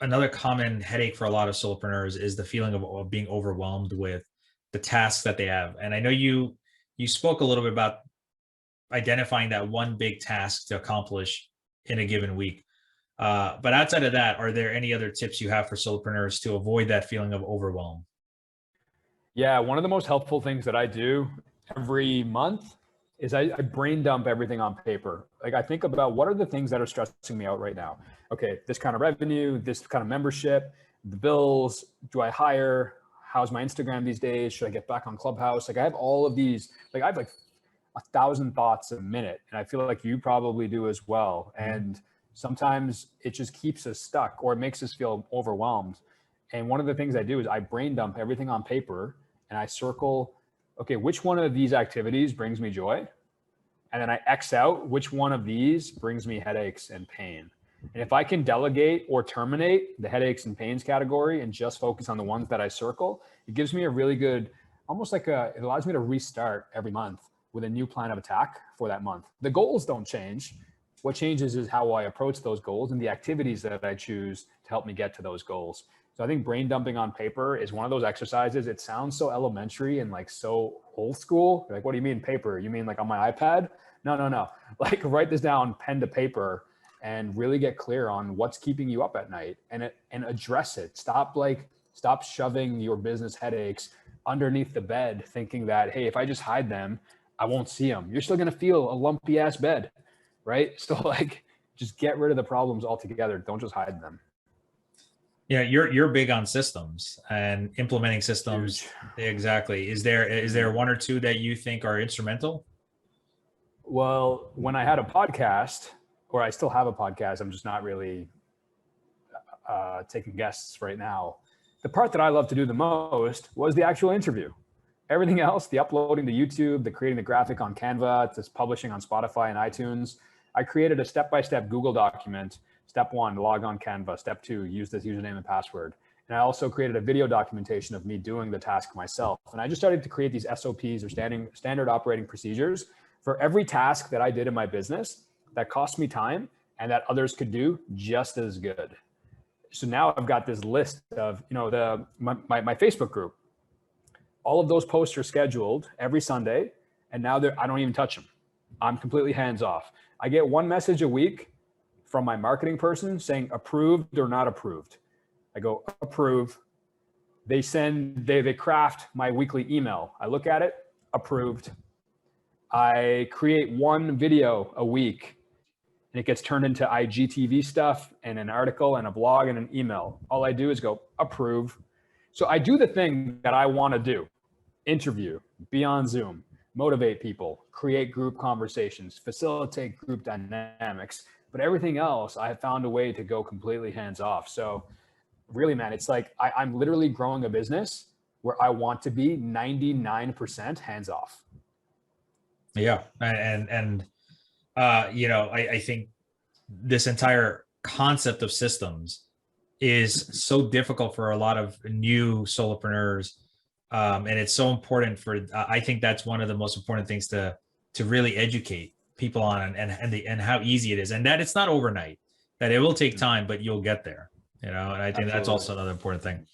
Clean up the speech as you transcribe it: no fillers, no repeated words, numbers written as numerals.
another common headache for a lot of solopreneurs is the feeling of being overwhelmed with the tasks that they have. And I know you spoke a little bit about identifying that one big task to accomplish in a given week. But outside of that, are there any other tips you have for solopreneurs to avoid that feeling of overwhelm? Yeah, one of the most helpful things that I do every month is I brain dump everything on paper. Like I think about what are the things that are stressing me out right now. Okay, this kind of revenue, this kind of membership, the bills, do I hire? How's my Instagram these days? Should I get back on Clubhouse? Like I have all of these, like I have like 1,000 thoughts a minute. And I feel like you probably do as well. And sometimes it just keeps us stuck or it makes us feel overwhelmed. And one of the things I do is I brain dump everything on paper and I circle, okay, which one of these activities brings me joy? And then I X out which one of these brings me headaches and pain. And if I can delegate or terminate the headaches and pains category and just focus on the ones that I circle, it gives me a really good, almost like it allows me to restart every month with a new plan of attack for that month. The goals don't change. What changes is how I approach those goals and the activities that I choose to help me get to those goals. So I think brain dumping on paper is one of those exercises. It sounds so elementary and like so old school. Like, what do you mean paper? You mean like on my iPad? No. Like write this down, pen to paper, and really get clear on what's keeping you up at night and address it. Stop shoving your business headaches underneath the bed, thinking that, hey, if I just hide them, I won't see them. You're still going to feel a lumpy ass bed, right? So like, just get rid of the problems altogether. Don't just hide them. Yeah, you're big on systems and implementing systems. Huge. Exactly. Is there one or two that you think are instrumental? Well, when I had a podcast, or I still have a podcast, I'm just not really taking guests right now. The part that I love to do the most was the actual interview. Everything else, the uploading to YouTube, the creating the graphic on Canva, the publishing on Spotify and iTunes, I created a step-by-step Google document. Step 1, log on Canva. Step 2, use this username and password. And I also created a video documentation of me doing the task myself. And I just started to create these SOPs or standard operating procedures for every task that I did in my business that cost me time and that others could do just as good. So now I've got this list of, my Facebook group. All of those posts are scheduled every Sunday, and now I don't even touch them. I'm completely hands off. I get one message a week from my marketing person saying approved or not approved. I go approve. They craft my weekly email. I look at it, approved. I create one video a week and it gets turned into IGTV stuff and an article and a blog and an email. All I do is go approve. So I do the thing that I want to do: interview, be on Zoom, motivate people, create group conversations, facilitate group dynamics. But everything else, I have found a way to go completely hands off. So really, man, it's like I'm literally growing a business where I want to be 99% hands off. Yeah. I think this entire concept of systems is so difficult for a lot of new solopreneurs. And it's so important I think that's one of the most important things to really educate people on and how easy it is. And that it's not overnight, that it will take time, but you'll get there, and I think that's also another important thing.